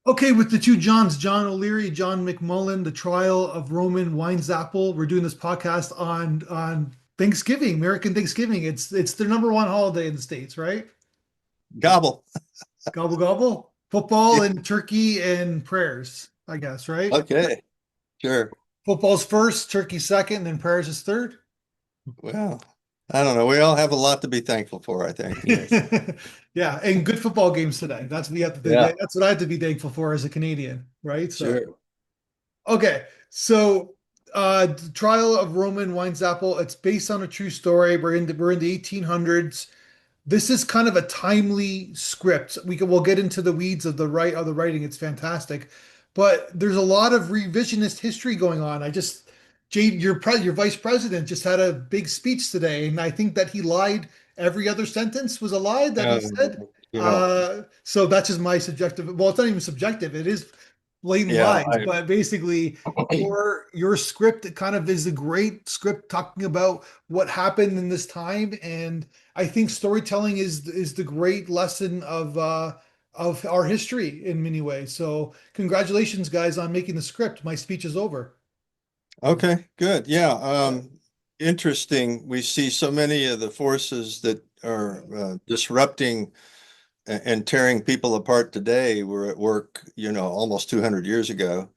Okay, with the two Johns, John O'Leary, John McMullen, the trial of Roman WEINZAPFEL. We're doing this podcast on Thanksgiving, American Thanksgiving. It's their number one holiday in the States, right? Gobble. Gobble gobble. Football Yeah. and turkey and prayers, I guess, right? Okay. Sure. Football's first, turkey second, and then prayers is third. Well, I don't know. We all have a lot to be thankful for, I think. Yes. Yeah, and good football games today. Yeah. That's what I have to be thankful for as a Canadian, right? So Sure. okay, so the trial of Roman Weinzapfel, it's based on a true story. We're in the 1800s. This is kind of a timely script. We'll get into the weeds of the writing. It's fantastic, but there's a lot of revisionist history going on. Jade, your vice president just had a big speech today, and I think that he lied. Every other sentence was a lie that he said. Yeah. So that's just my subjective. Well, it's not even subjective. It is blatant Yeah. lies, but basically, your script kind of is a great script talking about what happened in this time, and I think storytelling is the great lesson of our history in many ways. So congratulations, guys, on making the script. My speech is over. Okay. Good. Yeah. Interesting. We see so many of the forces that are disrupting and tearing people apart today were at work, almost 200 years ago.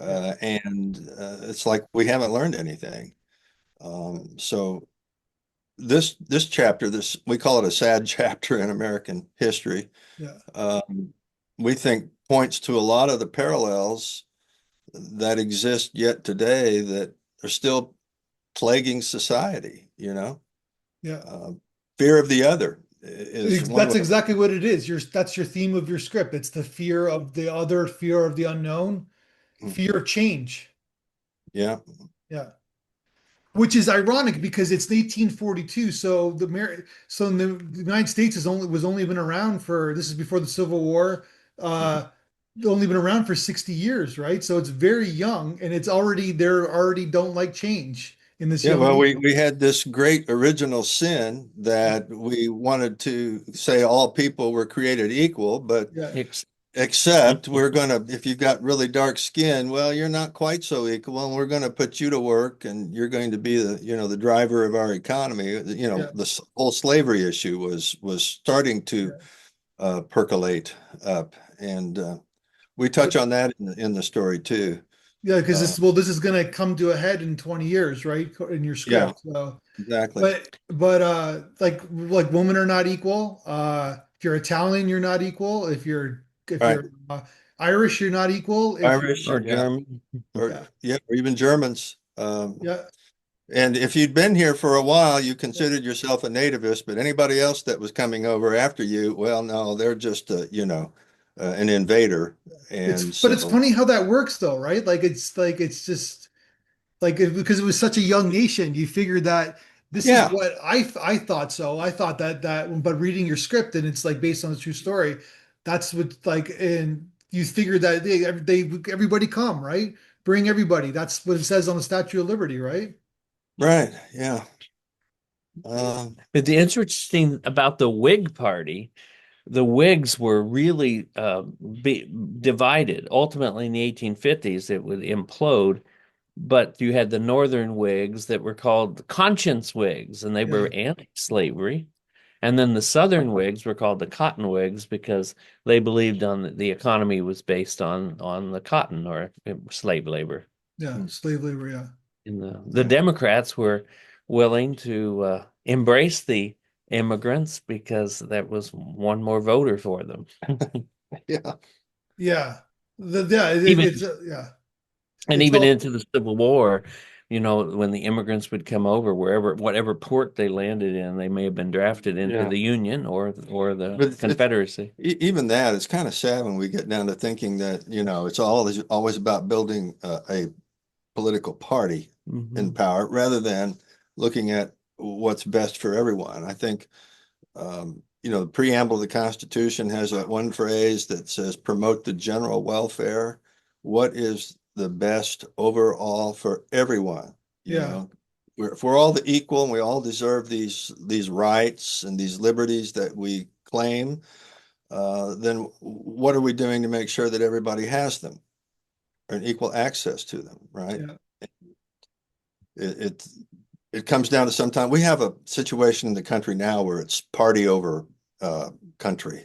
Yeah, And it's like we haven't learned anything. So this chapter, this we call it a sad chapter in American history. yeah, Um, we think points to a lot of the parallels that exist yet today that are still plaguing society, yeah. Uh, fear of the other is one That's way. exactly what it is. That's your theme of your script. It's the fear of the other, fear of the unknown, fear of change. Yeah, Yeah. Which is ironic because it's 1842. The United States was only been around for this is before the Civil War. Uh, only been around for 60 years, right? So it's very young, and they're already don't like change in this yeah. young Well, we nation. we had this great original sin that we wanted to say all people were created equal, but Yeah, Ex- except we're gonna, if you've got really dark skin, well, you're not quite so equal, and we're gonna put you to work, and you're going to be the driver of our economy. yeah, The whole slavery issue was starting to yeah. percolate up, and we touch on that in the story too. Yeah, because Uh, this is going to come to a head in 20 years, right? In your yeah, script. So, exactly. but like women are not equal. If you're Italian, you're not equal. If Right. you're Irish, you're not equal. If you're Irish, or yeah, German. or yeah, yeah, or even Germans. yeah. And if you'd been here for a while, you considered yourself a nativist, but anybody else that was coming over after you, well, no, they're just an invader. And But it's so, funny how that works though, right? It's just because it was such a young nation, you figured that this is yeah, what I thought. So I thought but reading your script and it's like based on a true story, that's what and you figured that everybody come, right? Bring everybody. That's what it says on the Statue of Liberty, right? right, yeah. Um, But the interesting about the Whig Party, the Whigs were really divided. Ultimately, in the 1850s, it would implode. But you had the Northern Whigs that were called the Conscience Whigs, and they were Yeah, anti-slavery. And then the Southern Whigs were called the Cotton Whigs because they believed the economy was based on the cotton or slave labor. yeah, slave labor, yeah. And the yeah, Democrats were willing to embrace the immigrants because that was one more voter for them. yeah, Yeah. Yeah, Even yeah. and It's even all into the Civil War, when the immigrants would come over, whatever port they landed in, they may have been drafted into yeah. the Union or the But Confederacy. even that, it's kind of sad when we get down to thinking that, it's always about building a political party in Hmm. power rather than looking at what's best for everyone. I think, the preamble of the Constitution has that one phrase that says promote the general welfare. What is the best overall for everyone? You yeah. know, if we're all the equal and we all deserve these rights and these liberties that we claim, then what are we doing to make sure that everybody has them or an equal access to them, right? Yeah. It, it it comes down to sometimes we have a situation in the country now where it's party over country,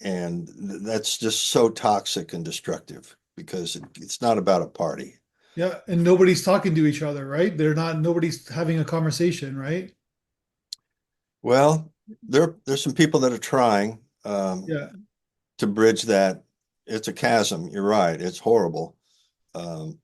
and that's just so toxic and destructive because it's not about a party. Yeah. And nobody's talking to each other, right? Nobody's having a conversation, right? Well, there's some people that are trying Yeah. to bridge that. It's a chasm. You're right. It's horrible. Um,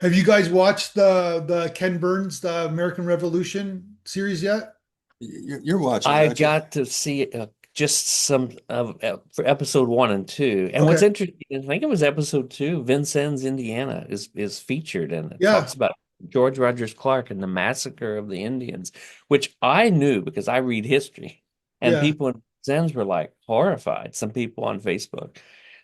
Have you guys watched the Ken Burns, the American Revolution series yet? you're watching it, I aren't you? got to see just some of for episode 1 and 2. And what's Okay. interesting, I think it was episode 2, Vincennes, Indiana is featured, and it Yeah. talks about George Rogers Clark and the massacre of the Indians, which I knew because I read history. And Yeah. people in Vincennes were like horrified. Some people on Facebook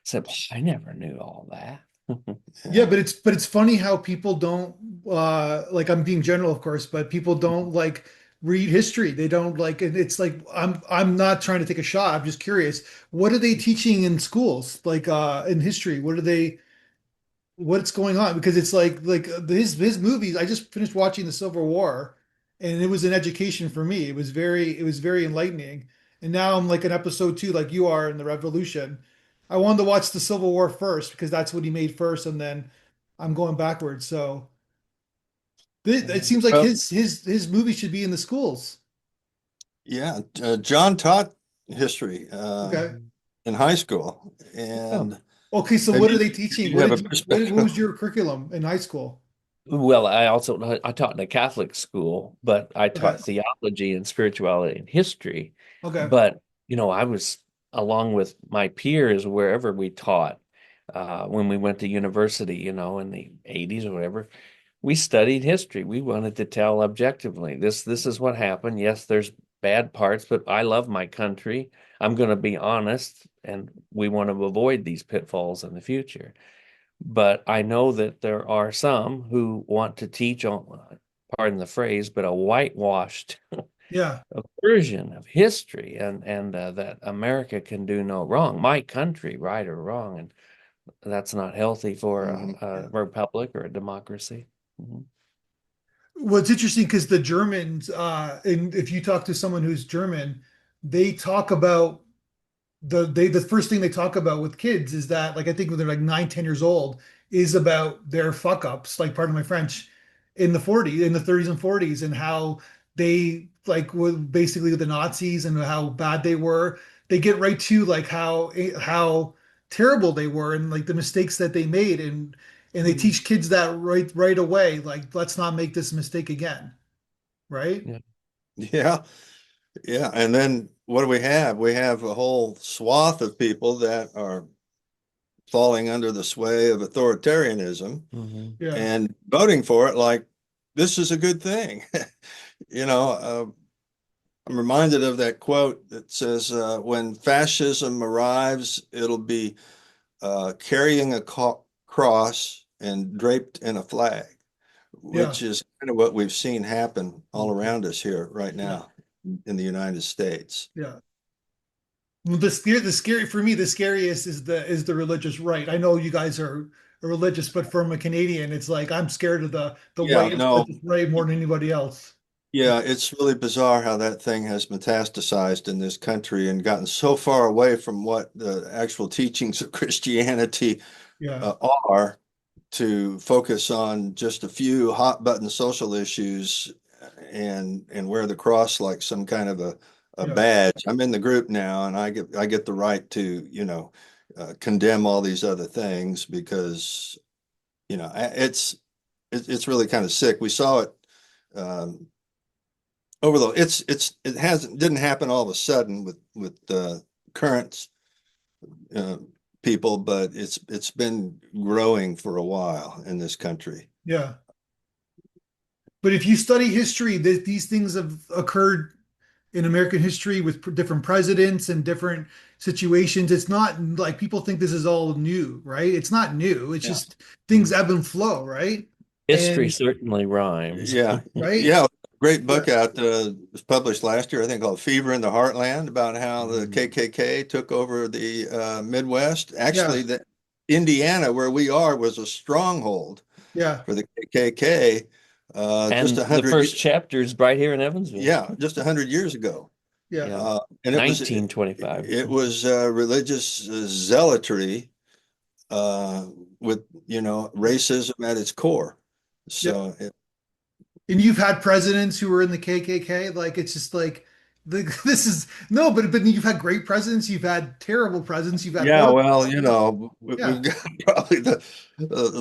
said, "Well, I never knew all that." Yeah, Yeah. but it's funny how people don't like I'm being general, of course, but people don't like read history. They don't like and it's like I'm not trying to take a shot. I'm just curious. What are they teaching in schools? Like in history? What's going on? Because it's like his movies, I just finished watching the Civil War and it was an education for me. It was very enlightening. And now I'm like in episode 2, like you are in the Revolution. I wanted to watch the Civil War first because that's what he made first, and then I'm going backwards. So it seems like Well, his movie should be in the schools. yeah. John taught history Okay. in high school, Oh. and Okay, so what are maybe they teaching? you What have did a you what perspective. was your curriculum in high school? Well, I taught in a Catholic school, but I Okay. taught theology and spirituality and history. Okay. But I was along with my peers wherever we taught. When we went to university, in the 80s or whatever, we studied history. We wanted to tell objectively. This is what happened. Yes, there's bad parts, but I love my country. I'm going to be honest, and we want to avoid these pitfalls in the future. But I know that there are some who want to teach on, pardon the phrase, but a whitewashed Yeah. version of history, and that America can do no wrong, my country, right or wrong, and that's not healthy for Mhm. a republic or a democracy. Mhm. Well, it's interesting because the Germans, and if you talk to someone who's German, they talk about the first thing they talk about with kids is that like I think when they're like 9, 10 years old is about their fuck ups, like pardon my French, in the 40s, in the 30s and 40s, and how they like were basically the Nazis and how bad they were. They get right to like how terrible they were and like the mistakes that they made and they Mm. teach kids that right away, like let's not make this mistake again, right? Yeah. Yeah, yeah. And then what do we have? We have a whole swath of people that are falling under the sway of authoritarianism Mhm. Yeah, and voting for it like this is a good thing. I'm reminded of that quote that says, when fascism arrives, it'll be carrying a cross and draped in a flag, yeah, which is kind of what we've seen happen all Mhm. around us here right yeah, now in the United States. yeah. Well, the scary for me, the scariest is the religious right. I know you guys are religious, but from a Canadian, it's like I'm scared of the Yeah, white no, religious right more than anybody else. yeah, it's really bizarre how that thing has metastasized in this country and gotten so far away from what the actual teachings of Christianity Yeah, are to focus on just a few hot button social issues and wear the cross like some kind of a yeah, badge. I'm in the group now and I get the right to, condemn all these other things because, it's really kind of sick. We saw it um, over the it hasn't didn't happen all of a sudden with current uh, people, but it's been growing for a while in this country. yeah. But if you study history, these things have occurred in American history with different presidents and different situations. It's not like people think this is all new, right? It's not new. It's Yeah. just things ebb and flow, right? History And certainly rhymes. Yeah, right? yeah. great Yeah. book out, was published last year, I think, called Fever in the Heartland, about how the KKK took over the Midwest. Yeah. Actually, the Indiana, where we are, was a stronghold Yeah. for the KKK just And a the hundred, first chapter is right here in Evansville. yeah, just 100 years ago. Yeah. Yeah, And it 1925. was religious zealotry with, racism at its core. Yeah. So And you've had presidents who were in the KKK. Like it's just like this is no, but you've had great presidents. You've had terrible presidents. You've had yeah, horrible well, presidents. we've Yeah. got probably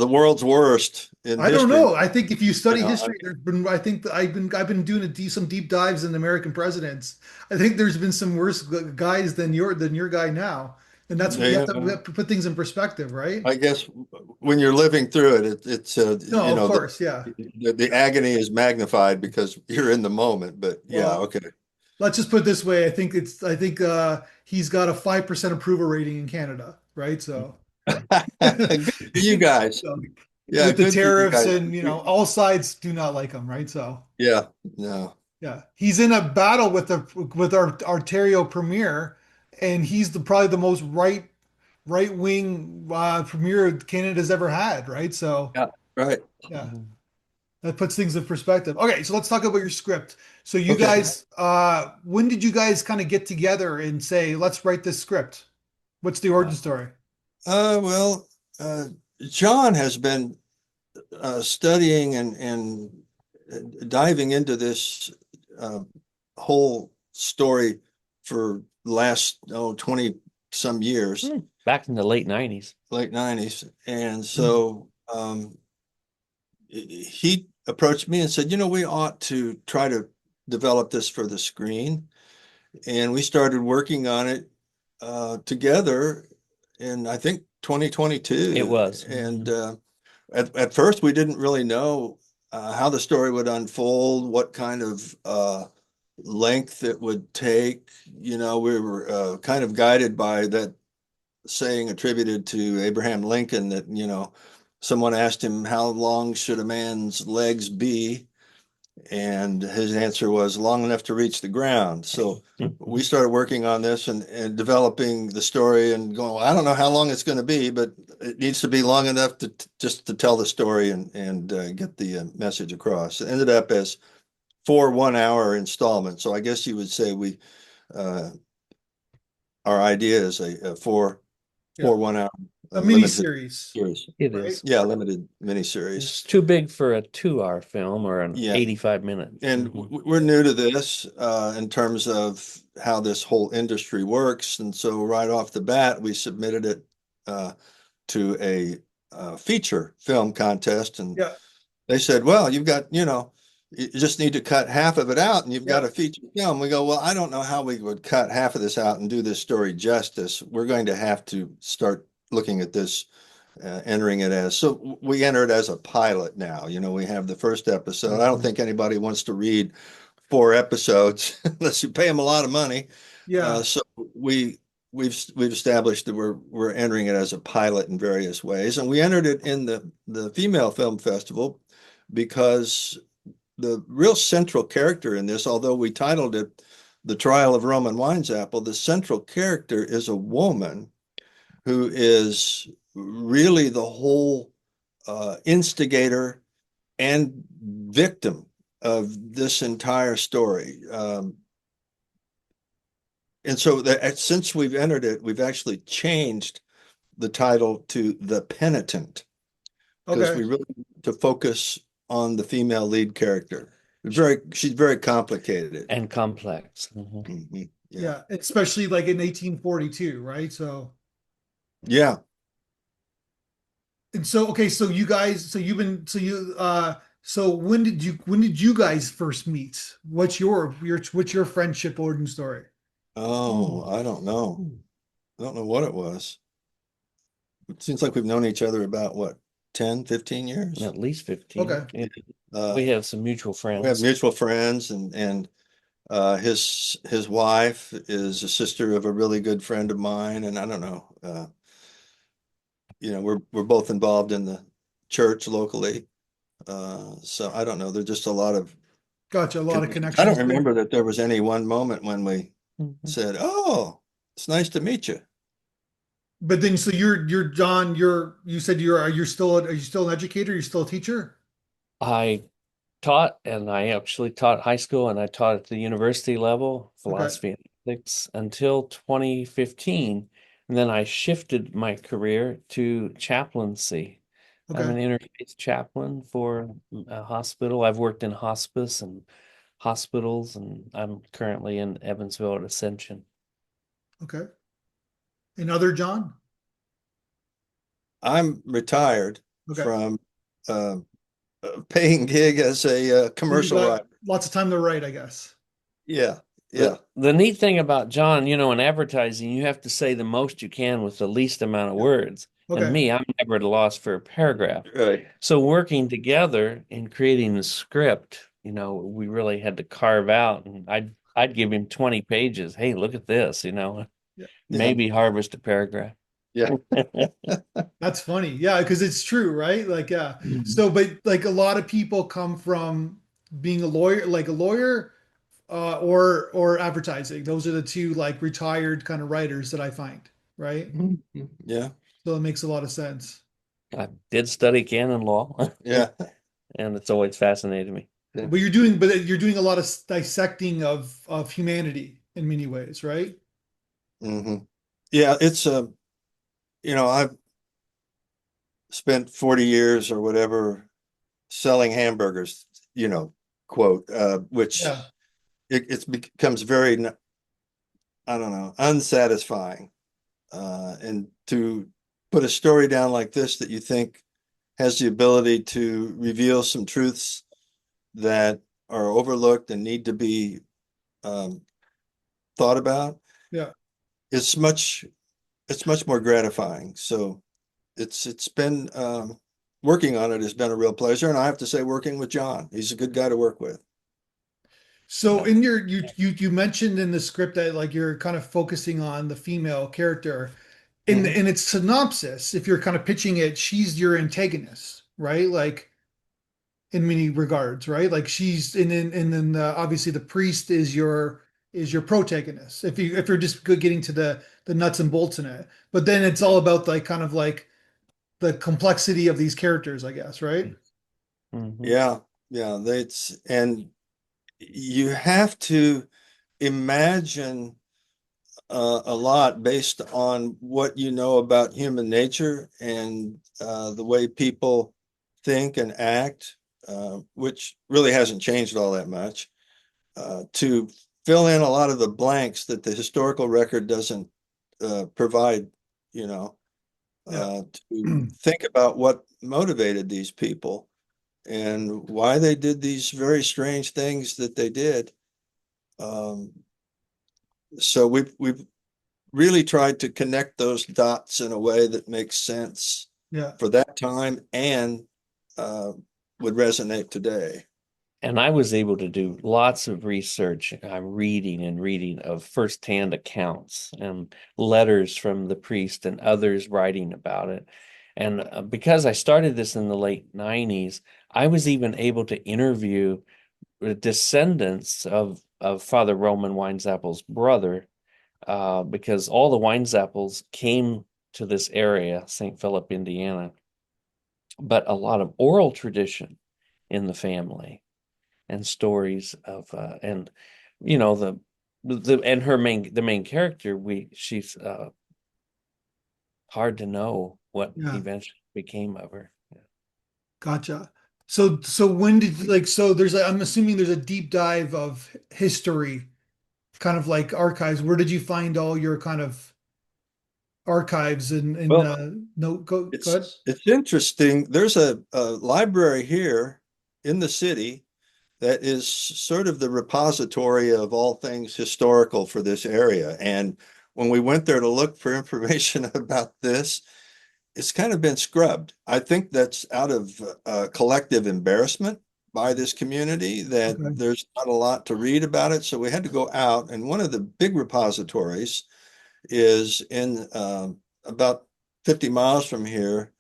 the world's worst in I don't history. know. I think if you You study know, history, there's been. I think that I've been doing some deep dives in American presidents. I think there's been some worse guys than your guy now, and that's what yeah, we have to put things in perspective, right? I guess when you're living through it, it's No, of course, yeah. the agony is magnified because you're in the moment. But yeah, Well, okay. let's just put it this way. I think he's got a 5% approval rating in Canada, right? So, Good for you guys. so Yeah, with the good for you tariffs guys. and all sides do not like him, right? So. Yeah, no. Yeah, he's in a battle with our Ontario premier, and he's probably the most right wing premier Canada's ever had, right? So Yeah, right. yeah, Mhm. that puts things in perspective. Okay, so let's talk about your script. So you Okay. guys, when did you guys kind of get together and say, let's write this script? What's the origin story? Well, John has been studying and diving into this uh, whole story for the last 20 some years, Back in the late 90s. late 90s. And Hmm. so he approached me and said, we ought to try to develop this for the screen. And we started working on it together in, I think, 2022. It was. And at first, we didn't really know how the story would unfold, what kind of length it would take. We were kind of guided by that saying attributed to Abraham Lincoln that, someone asked him, how long should a man's legs be? And his answer was long enough to reach the ground. So we started working on this and developing the story and going, well, I don't know how long it's going to be, but it needs to be long enough to just to tell the story and get the message across. It ended up as 4 1-hour installments. So I guess you would say uh, our idea is a four Yeah, 1-hour a mini limited series, series. It right? is. Yeah, limited It's miniseries. too big for a 2 hour film or an Yeah. 85-minute. And we're new to this in terms of how this whole industry works. And so right off the bat, we submitted it to a feature film contest. And Yeah, they said, well, you've got, you just need to cut half of it out and you've got yeah. a feature film. We go, well, I don't know how we would cut half of this out and do this story justice. We're going to have to start looking at this, entering it as, so we enter it as a pilot now. We have the first episode. I don't think anybody wants to read 4 episodes unless you pay them a lot of money. Yeah. So we've established that we're entering it as a pilot in various ways, and we entered it in the Female Film Festival because the real central character in this, although we titled it The Trial of Roman WEINZAPFEL, the central character is a woman who is really the whole instigator and victim of this entire story. And so since we've entered it, we've actually changed the title to The Penitent because Okay. we really want to focus on the female lead character. She's very complicated. And complex. Mhm. Yeah. Yeah, especially like in 1842, right? So, Yeah. and so okay, so you guys, so you've been, so when did you guys first meet? What's your friendship origin story? Oh, I don't know. I don't know what it was. It seems like we've known each other about what, 10, 15 years? At least 15. Okay. Yeah. Uh, We have some mutual we have friends. mutual friends and his wife is a sister of a really good friend of mine. And I don't know, we're both involved in the church locally. So I don't know. There's just a lot of Gotcha. A lot of I don't connections there. remember that there was any one moment when we Mhm. said, "Oh, it's nice to meet you." But then, so you're John. You said are you still an educator? You're still a teacher? I taught, and I actually taught high school, and I taught at the university level, Okay. philosophy and ethics, until 2015. And then I shifted my career to chaplaincy. I'm Okay. an interfaith chaplain for a hospital. I've worked in hospice and hospitals, and I'm currently in Evansville at Ascension. Okay. Another John? I'm retired Okay. from uh, a paying gig as a So you commercial got writer. lots of time to write, I guess. Yeah, The yeah, the neat thing about John, in advertising, you have to say the most you can with the least amount of yeah. words. And Okay. me, I'm never at a loss for a paragraph. Right. So working together in creating the script, we really had to carve out, and I'd give him 20 pages. Hey, look at this, Yeah. Yeah, maybe harvest a paragraph. yeah. That's funny. Yeah, because it's true, right? Like, yeah. Mhm. So, but like a lot of people come from being a lawyer, like a lawyer, or advertising. Those are the two like retired kind of writers that I find, right? Yeah, So it makes a lot of sense. I did study canon law, yeah. and it's always fascinated me. Yeah. But you're doing a lot of dissecting of humanity in many ways, right? Hmm. Yeah, it's I've spent 40 years or whatever selling hamburgers, quote, which Yeah. it becomes very, I don't know, unsatisfying. And to put a story down like this that you think has the ability to reveal some truths that are overlooked and need to be um, thought about, Yeah. it's much more gratifying. So it's been working on it has been a real pleasure, and I have to say, working with John, he's a good guy to work with. So Yeah. in your you mentioned in the script that like you're kind of focusing on the female character. In Mhm. in its synopsis, if you're kind of pitching it, she's your antagonist, right? Like in many regards, right? Like she's and then obviously the priest is your protagonist. If you're just getting to the nuts and bolts in it, but then it's all about like kind of like the complexity of these characters, I guess, right? Mhm. Yeah, yeah, that's and you have to imagine a lot based on what you know about human nature and the way people think and act, which really hasn't changed all that much, to fill in a lot of the blanks that the historical record doesn't provide, you know, Yeah. to think about what motivated these people and why they did these very strange things that they did. Um, so we've really tried to connect those dots in a way that makes sense Yeah. for that time and uh, would resonate today. And I was able to do lots of research. I'm reading and reading of firsthand accounts and letters from the priest and others writing about it. And because I started this in the late 90s, I was even able to interview descendants of Father Roman Weinzappel's brother, because all the Weinzappels came to this area, St. Philip, Indiana, but a lot of oral tradition in the family and stories of and the and the main character, we she's hard to know what Yeah. eventually became of her. Yeah. Gotcha. So when did like so there's I'm assuming there's a deep dive of history, kind of like archives. Where did you find all your kind of archives and Well, no go ahead. it's interesting. There's a library here in the city that is sort of the repository of all things historical for this area. And when we went there to look for information about this, it's kind of been scrubbed. I think that's out of collective embarrassment by this community that Okay. there's not a lot to read about it. So we had to go out, and one of the big repositories is in about 50 miles from here.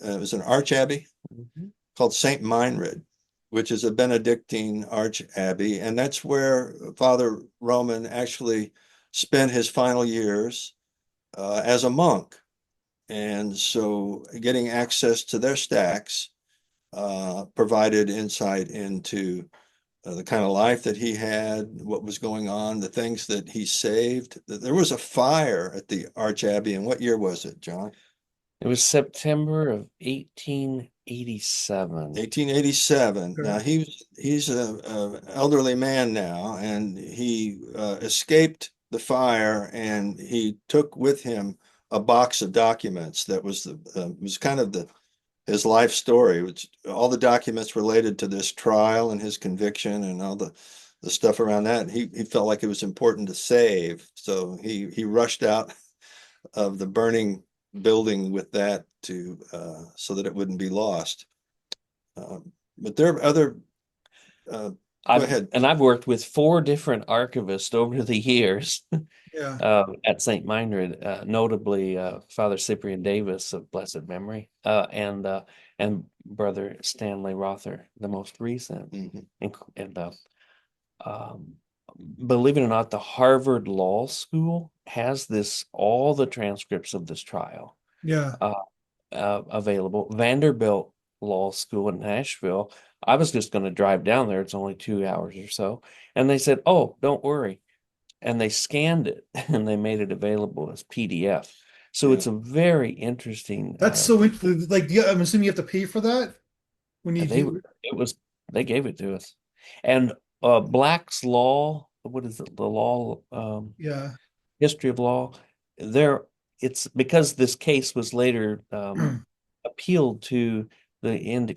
It was an arch abbey Mhm. called St. Meinrad, which is a Benedictine arch abbey, and that's where Father Roman actually spent his final years as a monk. And so getting access to their stacks provided insight into the kind of life that he had, what was going on, the things that he saved. There was a fire at the Arch Abbey. And what year was it, John? It was September of 1887. 1887. Now Okay. he's a elderly man now, and he escaped the fire, and he took with him a box of documents that was kind of his life story, which all the documents related to this trial and his conviction and all the stuff around that. He felt like it was important to save, so he rushed out of the burning building with that to so that it wouldn't be lost. But there are other. Go ahead. I've worked with 4 different archivists over the years Yeah. at St. Meinrad, notably Father Cyprian Davis of blessed memory, and Brother Stanley Rother, the most recent. Mhm. And um, believe it or not, the Harvard Law School has all the transcripts of this trial Yeah. uh, available. Vanderbilt Law School in Nashville. I was just going to drive down there. It's only 2 hours or so. And they said, "Oh, don't worry." And they scanned it and they made it available as PDF. So Yeah. it's a very interesting. That's so like, yeah, I'm assuming you have to pay for that when you They do. it was they gave it to us, and Black's Law. What is it? The law, Yeah. history of law. There, it's because this case was later appealed to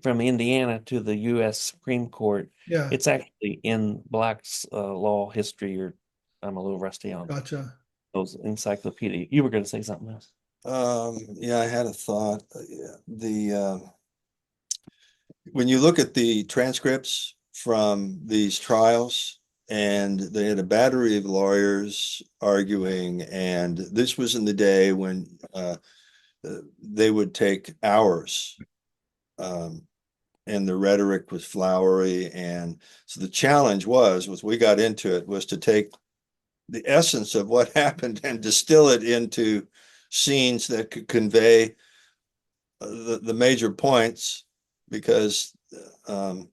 from Indiana to the U.S. Supreme Court. Yeah. It's actually in Black's law history, or I'm a little rusty on Gotcha. those encyclopedia. You were going to say something else. Yeah, I had a thought. When you look at the transcripts from these trials, and they had a battery of lawyers arguing, and this was in the day when they would take hours, um, and the rhetoric was flowery, and so the challenge was we got into it, was to take the essence of what happened and distill it into scenes that could convey the major points, because um,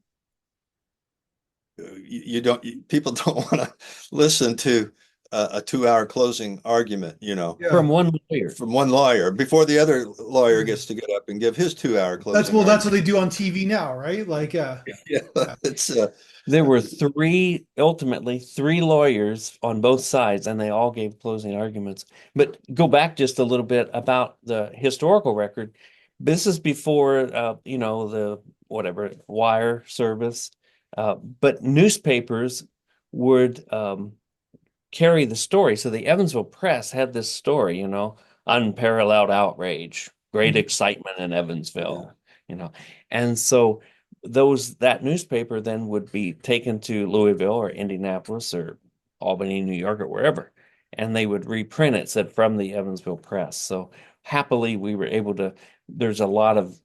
you don't people don't want to listen to a 2 hour closing argument, Yeah. From one lawyer. from one lawyer before the other lawyer Yeah. gets to get up and give his 2 hour That's closing well, that's what argument. they do on TV now, right? Like, yeah. Yeah, Yeah. it's There were ultimately three lawyers on both sides, and they all gave closing arguments. But go back just a little bit about the historical record. This is before, the whatever wire service, but newspapers would carry the story. So the Evansville Press had this story, unparalleled outrage, great Mhm. excitement in yeah. Evansville, you know. And so that newspaper then would be taken to Louisville or Indianapolis or Albany, New York, or wherever, and they would reprint it, said from the Evansville Press. So happily we were able to, there's a lot of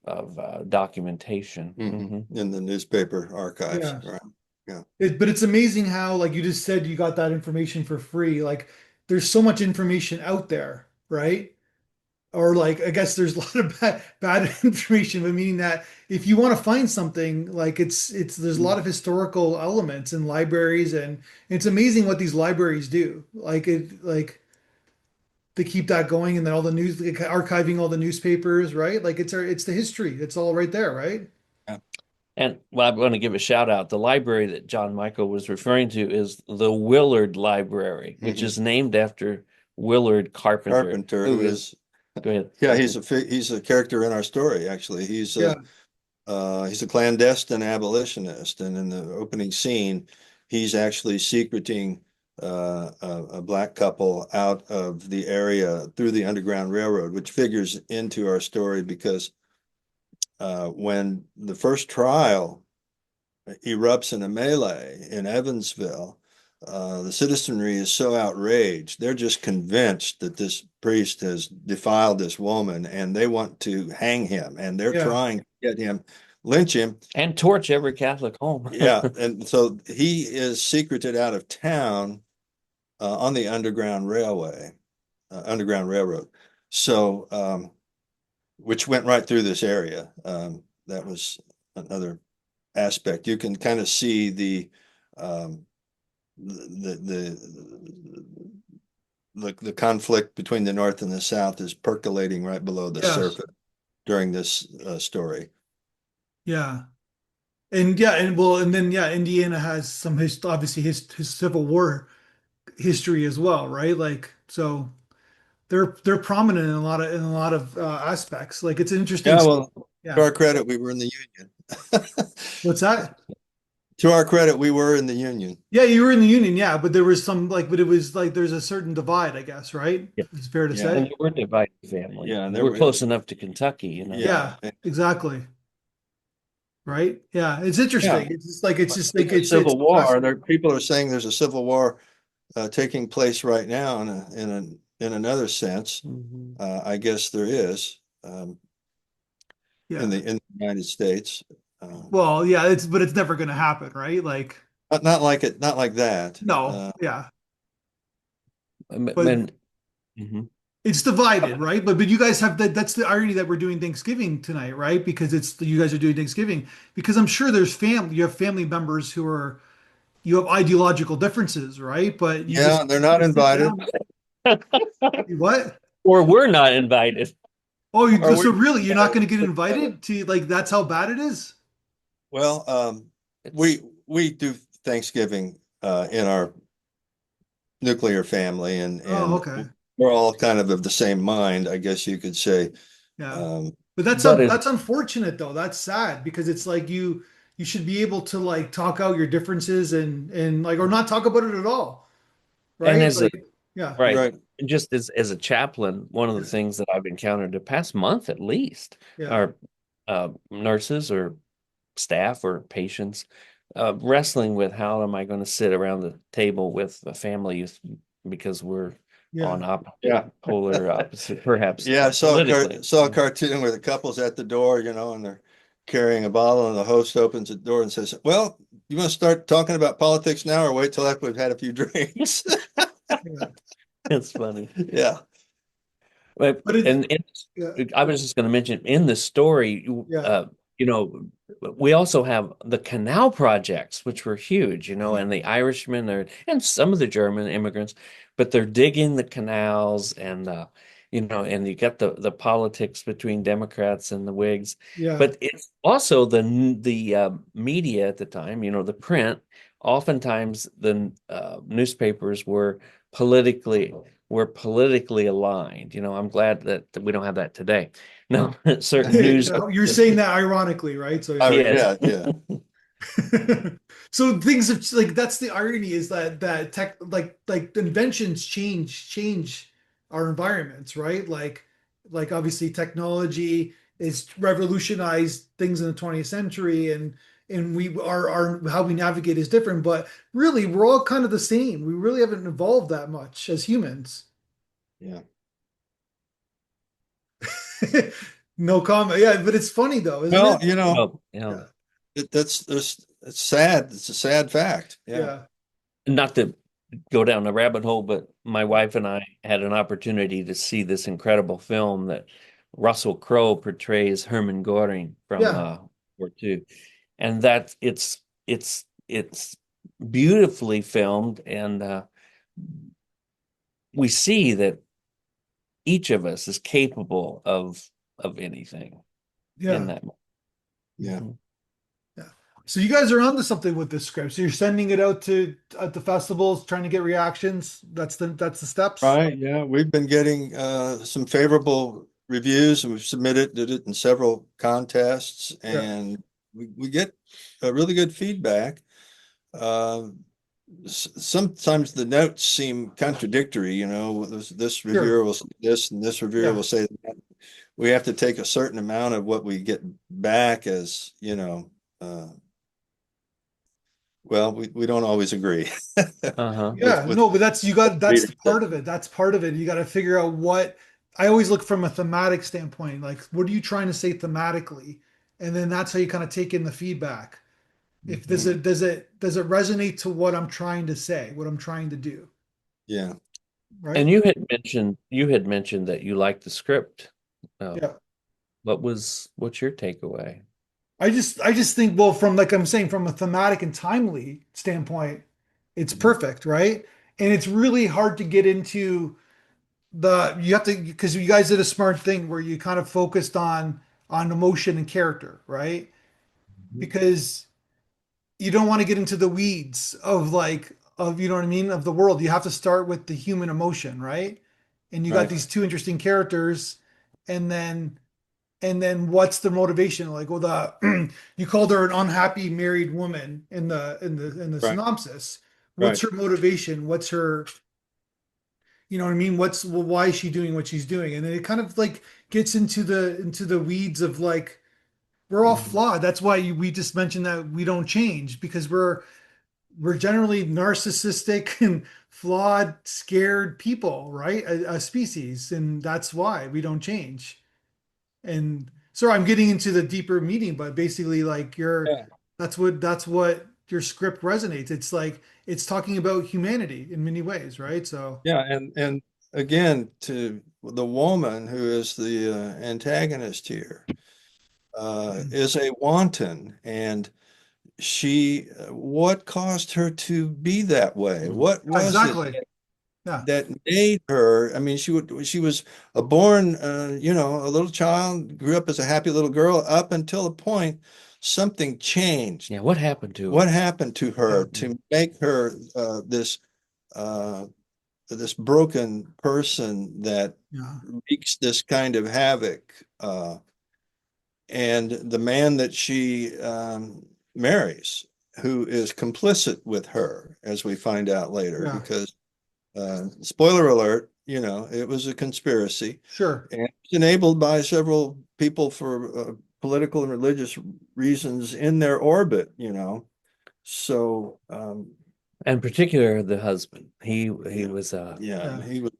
documentation. In the newspaper archives, Yeah. right? Yeah. But it's amazing how, like you just said, you got that information for free. Like, there's so much information out there, right? Or like, I guess there's a lot of bad information, but meaning that if you want to find something, like there's a lot of historical elements in libraries, and it's amazing what these libraries do. Like they keep that going, and then all the news, like, archiving all the newspapers, right? Like it's the history. It's all right there, right? Yeah. And well, I want to give a shout out. The library that John Michael was referring to is the Willard Library, which Mhm. is named after Willard Carpenter, Carpenter, who who is, is, go ahead. yeah, he's a character in our story, actually. Yeah. He's a clandestine abolitionist, and in the opening scene, he's actually secreting a black couple out of the area through the Underground Railroad, which figures into our story because when the first trial erupts in a melee in Evansville, the citizenry is so outraged. They're just convinced that this priest has defiled this woman, and they want to hang him, and they're Yeah. trying to get him lynch him. And torch every Catholic home. Yeah, and so he is secreted out of town on the Underground Railroad. So, which went right through this area. That was another aspect. You can kind of see um, the conflict between the North and the South is percolating right below the Yeah. surface during this story. Yeah. And yeah, and well, and then yeah, Indiana has some obviously his Civil War history as well, right? Like so they're prominent in a lot of aspects. Like it's an interesting Yeah, state. well, to Yeah. our credit, we were in the Union. What's that? To our credit, we were in the Union. Yeah, you were in the Union, yeah, but there was some like, but it was like there's a certain divide, I guess, right? Yeah. It's fair to Yeah. And say. we're a divided family. Yeah, there We're were, close enough to Kentucky, yeah. Yeah, exactly. Right? Yeah, it's Yeah. interesting. It's just like it's Civil War. fascinating. There, people are saying there's a civil war taking place right now in another sense. Mhm. I guess there is Yeah. in the United States. Well, yeah, but it's never gonna happen, right? Like, Not like that. no, yeah. But And mhm. it's divided, right? But you guys have that's the irony that we're doing Thanksgiving tonight, right? Because it's you guys are doing Thanksgiving because I'm sure you have family members who are you have ideological differences, right? But you just Yeah, they're not you sit invited. down. What? Or we're not invited. Oh, Or so we, really, you're not going to get invited to like that's how bad it is? well, It's we do Thanksgiving in our nuclear family, Oh, and okay. we're all kind of the same mind, I guess you could say. Yeah. Um, But but it that's unfortunate though. That's sad because it's like you should be able to like talk out your differences and like or not talk about it at all, and right? as a Like yeah. right. right. And just as a chaplain, one of the Yeah. things that I've encountered the past month at least Yeah. are nurses or staff or patients wrestling with how am I going to sit around the table with a family because we're on Yeah. Yeah. polar opposite, perhaps Yeah, politically. saw a cartoon where the couple's at the door, and they're carrying a bottle, and the host opens the door and says, "Well, you want to start talking about politics now, or wait till after we've had a few drinks?" Yeah. It's funny. Yeah, But But it's and yeah. I was just going to mention in the story, Yeah. you know, we also have the canal projects, which were huge, and the Irishmen are, and some of the German immigrants, but they're digging the canals and, and you get the politics between Democrats and the Whigs. Yeah. But it's also the media at the time, the print. Oftentimes, the newspapers politically politically aligned. I'm glad that we don't have that today. No, certain news. You're saying that ironically, right? So yeah. Yes. yeah. So things have like that's the irony is that tech like inventions change our environments, right? Like obviously technology is revolutionized things in the 20th century and we our how we navigate is different, but really we're all kind of the same. We really haven't evolved that much as humans. Yeah. No comment. Yeah, but it's funny though, isn't Well, it? Oh, yeah. Yeah. it's sad. It's a sad fact. Yeah. Yeah. Not to go down the rabbit hole, but my wife and I had an opportunity to see this incredible film that Russell Crowe portrays Hermann Göring from Yeah. World War II, and that it's beautifully filmed, and we see that each of us is capable of anything in Yeah. that moment. Yeah. Mhm. Yeah. So you guys are onto something with this script. So you're sending it out to at the festivals, trying to get reactions. That's the steps. Right. Yeah. We've been getting some favorable reviews, and we've submitted it in several contests, Yeah. and we get really good feedback. Sometimes the notes seem contradictory, this Sure. reviewer will say this and this reviewer Yeah. will say that. We have to take a certain amount of what we get back as, well, we don't always agree Uh-huh. Yeah. with No, but that's the readership. part of it. That's part of it. You got to figure out what I always look from a thematic standpoint. Like, what are you trying to say thematically? and then that's how you kind of take in the feedback. If does Mhm. it resonate to what I'm trying to say, what I'm trying to do, Yeah. right? And you had mentioned that you liked the script. Yeah. What's your takeaway? I just think, well, from like I'm saying, from a thematic and timely standpoint, it's Mhm. perfect, right? And it's really hard to get into you have to, because you guys did a smart thing where you kind of focused on emotion and character, right? Because you don't want to get into the weeds of you know what I mean, of the world. You have to start with the human emotion, right? And you got Right. these two interesting characters, and then what's the motivation? Like, well, the you called her an unhappy married woman in the Right. synopsis. What's Right. her motivation? What's her, you know what I mean? Why is she doing what she's doing? And then it kind of like gets into the weeds of like we're all Mhm. flawed. That's why we just mentioned that we don't change because we're generally narcissistic and flawed, scared people, right? A species, and that's why we don't change. And so I'm getting into the deeper meaning, but basically, like Yeah. that's what your script resonates. It's like it's talking about humanity in many ways, right? So Yeah. And again, to the woman who is the antagonist here, is a wanton, and what caused her to be that way? What was it exactly, yeah, that made her? I mean, she was a born, a little child, grew up as a happy little girl up until a point something changed. Yeah, what happened to What her? happened to yeah, her to make her uh, this broken person that yeah, wreaks this kind of havoc? And the man that she marries, who is complicit with her, as we find out later, yeah, because spoiler alert, it was a conspiracy, sure. and it's enabled by several people for political and religious reasons in their orbit. So And particular the husband. He yeah, was yeah, Yeah. he was.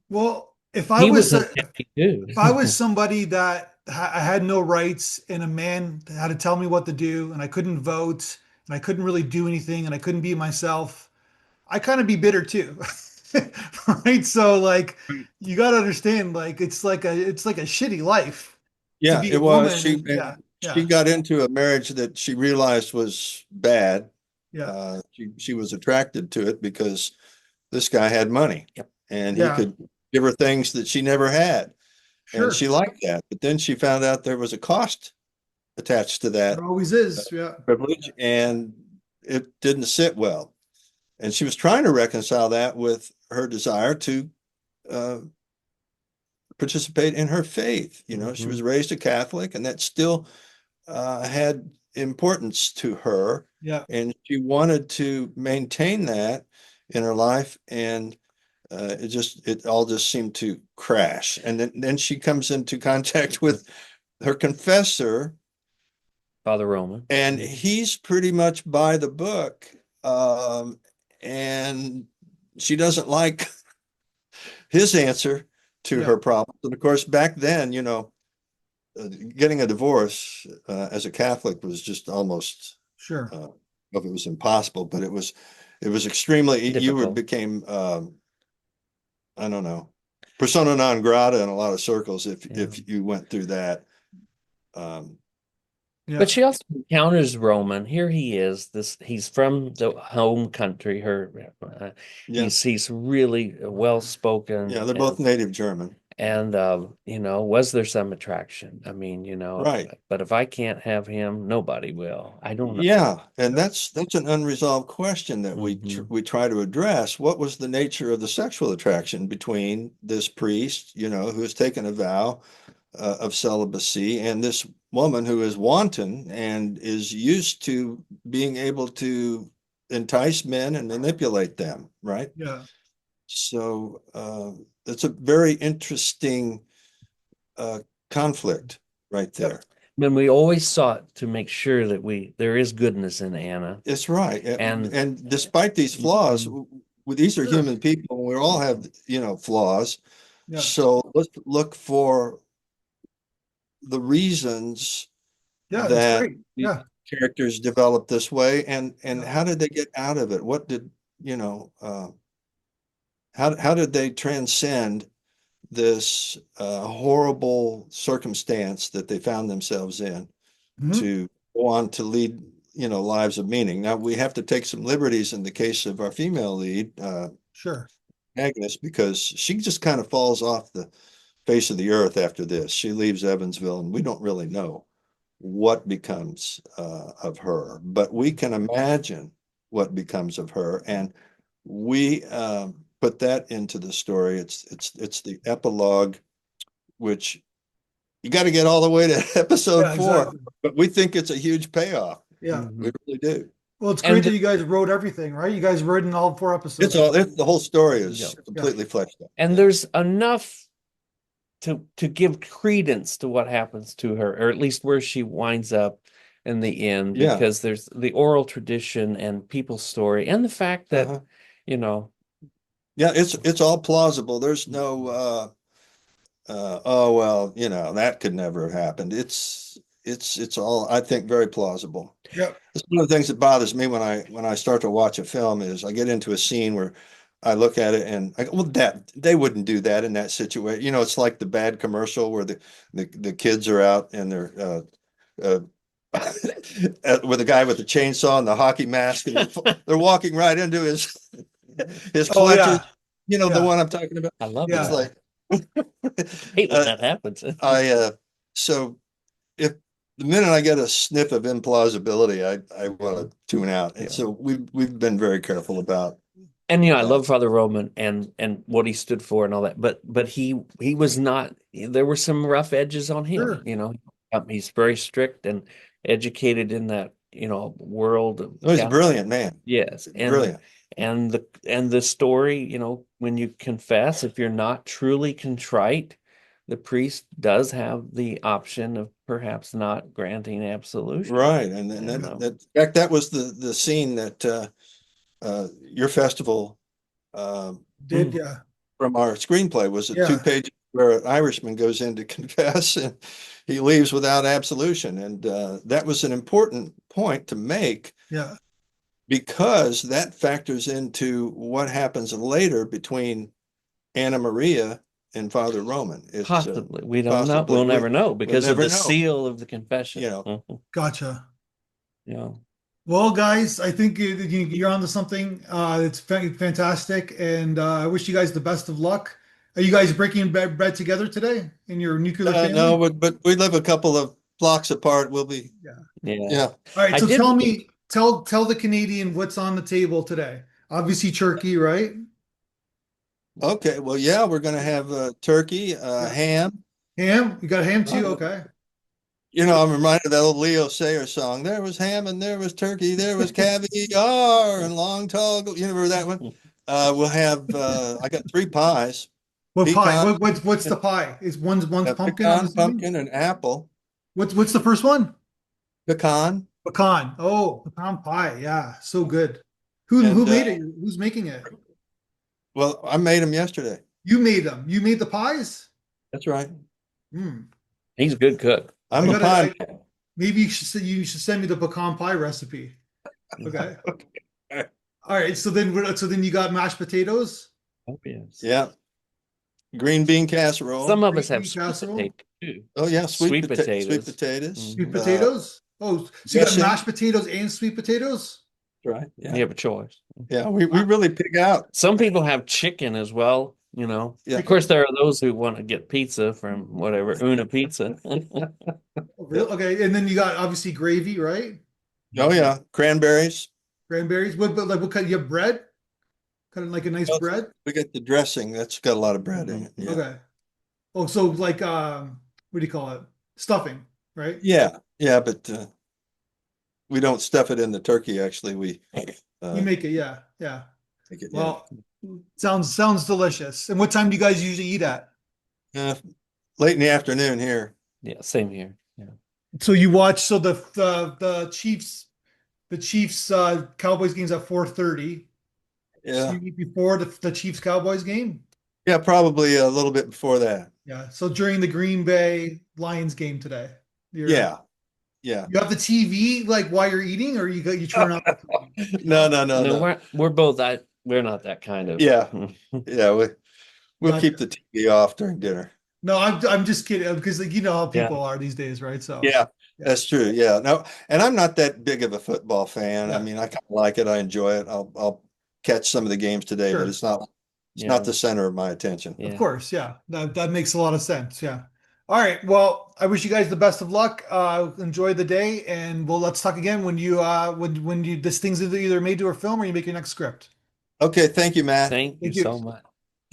Well, he was unhappy too. if I was somebody that I had no rights and a man had to tell me what to do and I couldn't vote and I couldn't really do anything and I couldn't be myself, I kind of be bitter too. Right? So like you got to understand like it's like a shitty life to Yeah, be it a was. woman She and yeah, and she yeah, got into a marriage that she realized was bad. yeah, She was attracted to it because this guy had money, Yep. and he yeah, could give her things that she never had, and she sure. liked that. But then she found out there was a cost attached to There that always is. Yeah. privilege, and it didn't sit well. And she was trying to reconcile that with her desire to uh, participate in her faith. She Hmm. was raised a Catholic, and that still had importance to her, Yeah. and she wanted to maintain that in her life, and it all just seemed to crash. And then she comes into contact with her confessor, Father Roman. and he's pretty much by the book, and she doesn't like his answer to Yeah. her problems. And of course, back then, getting a divorce as a Catholic was just almost, Sure. uh, if it was impossible, but it was extremely. Difficult. Became I don't know, persona non grata in a lot of circles Yeah. if you went through that. Um, But Yeah. she also encounters Roman. Here he is. He's from the home country. yeah, He's really well spoken, yeah, they're both native German, and was there some attraction? I mean, right? but if I can't have him, nobody will. I don't know. Yeah, and Yeah. that's an unresolved question that Hmm. we try to address. What was the nature of the sexual attraction between this priest, who has taken a vow of celibacy, and this woman who is wanton and is used to being able to entice men and manipulate them, right? Yeah. So it's a very interesting uh, conflict right Yep. there. And we always sought to make sure that there is goodness in Anna, It's right. and And despite these flaws, mhm, these are Sure. human people. We all have, flaws. Yeah. So let's look for the reasons Yeah, that's that great. these Yeah. characters developed this way, and Yeah. how did they get out of it? What did, you know, how did they transcend this horrible circumstance that they found themselves in Mhm. to go on to lead, lives of meaning? Now we have to take some liberties in the case of our female lead, Sure. Agnes, because she just kind of falls off the face of the earth after this. She leaves Evansville, and we don't really know what becomes of her, but we can imagine what becomes of her, and we put that into the story. It's the epilogue, which you got to get all the way to episode Yeah, 4, exactly. but we think it's a huge payoff. Yeah. We Mhm. really do. Well, it's great And that you guys wrote everything, right? You guys wrote in all 4 episodes. The whole story yeah, is Yeah. completely fleshed out. and there's enough to give credence to what happens to her, or at least where she winds up in the end, Yeah. because there's the oral tradition and people's story, and the fact that Uh-huh. you know, Yeah, it's all plausible. There's no oh well, that could never have happened. It's all, I think, very plausible. Yep. It's one of the things that bothers me when I start to watch a film is I get into a scene where I look at it and I go, well, that they wouldn't do that in that situation. It's like the bad commercial where the kids are out and they're uh, with the guy with the chainsaw and the hockey mask, and they're walking right into his Oh clutches. yeah. The Yeah. one I'm talking about. I love It's Yeah. that. like Hate when uh, that happens. so if the minute I get a sniff of implausibility, I want to tune out. And Yeah. so we've been very careful about. And I Uh, love Father Roman and what he stood for and all that, but he was not. There were some rough edges on him. Sure. He's very strict and educated in that world of he's a Catholic. brilliant man. Yes, Brilliant. and the story, when you confess, if you're not truly contrite, the priest does have the option of perhaps not granting absolution. Right. And then And, in fact, that was the scene that your festival Did yeah. from our screenplay was a Yeah. 2 page where an Irishman goes in to confess and he leaves without absolution. And that was an important point to make Yeah. because that factors into what happens later between Anna Maria and Father Roman. It's possibly we don't know. possibly We'll never know we'll because of never the know. seal of the confession. Mhm. Gotcha. Yeah. Well, guys, I think you're onto something. It's fantastic, and I wish you guys the best of luck. Are you guys breaking bread together today in your nuclear family? No, but we live a couple of blocks apart. We'll be, Yeah. Yeah. yeah. All right. I So did. tell the Canadian what's on the table today. Obviously, turkey, right? Okay. Well, yeah, we're going to have turkey, Yeah. ham. Ham. You got ham too. Uh, Okay. I'm reminded of that old Leo Sayer song. There was ham and there was turkey, there was caviar and long tall. You remember that one? We'll have. I got 3 pies: What pie? pecan, What's the pie? Is one's pumpkin? I'm assuming. pumpkin, and apple. What's the first one? Pecan, Pecan. Oh, pecan pie. Yeah, so good. Who and made it? Who's making it? well, I made them yesterday. You made them. You made the pies? That's right. Hmm. He's a good cook. I I'm a gotta. pie. Maybe you should send me the pecan pie recipe. Okay. Okay. All right. So then you got mashed potatoes, Oh, yes. Yeah, green bean casserole. Some of green us have bean sweet casserole, potato too. Oh yeah, Sweet sweet potatoes. potatoes. sweet Mhm. potatoes. Oh, so you got Dressing. mashed potatoes and sweet potatoes? Right. You Yeah. have a choice. Yeah. We really pig out. Some people have chicken as well. Yeah. Of course, there are those who want to get pizza from whatever Una Pizza. Oh, really? Okay. And then you got obviously gravy, right? Oh yeah, cranberries. Cranberries. What kind? You have bread? Kind of like a nice Well, bread? we get the dressing. That's got a lot of bread in it. Yeah. Okay. Oh, so like what do you call it? Stuffing, right? Yeah. Yeah, but we don't stuff it in the turkey. Actually, we You make it, yeah, yeah. make it. Well, sounds delicious. And what time do you guys usually eat at? Yeah. Late in the afternoon here. Yeah, same here. Yeah. So you watch the Chiefs Cowboys games at 4:30. So Yeah. you eat before the Chiefs Cowboys game? Yeah, probably a little bit before that. Yeah. So during the Green Bay Lions game today. Yeah. Yeah. You have the TV like while you're eating, or you turn on the TV? No, No? no, no, No, no. we're both we're not that kind of. Yeah. Yeah. We'll Gotcha. keep the TV off during dinner. No, I'm just kidding because like you know how Yeah. people are these days, right? So Yeah, yeah, that's true. Yeah. No, and I'm not that big of a football fan. I yeah, mean, I kind of like it. I enjoy it. I'll catch some of the games today, but sure. it's not Yeah. the center of my attention. Of Yeah. course, yeah. That makes a lot of sense. Yeah. All right. Well, I wish you guys the best of luck. Enjoy the day, and let's talk again when you this thing's either made to a film or you make your next script. Okay, thank you, Matt. Thank you Thank you. so much.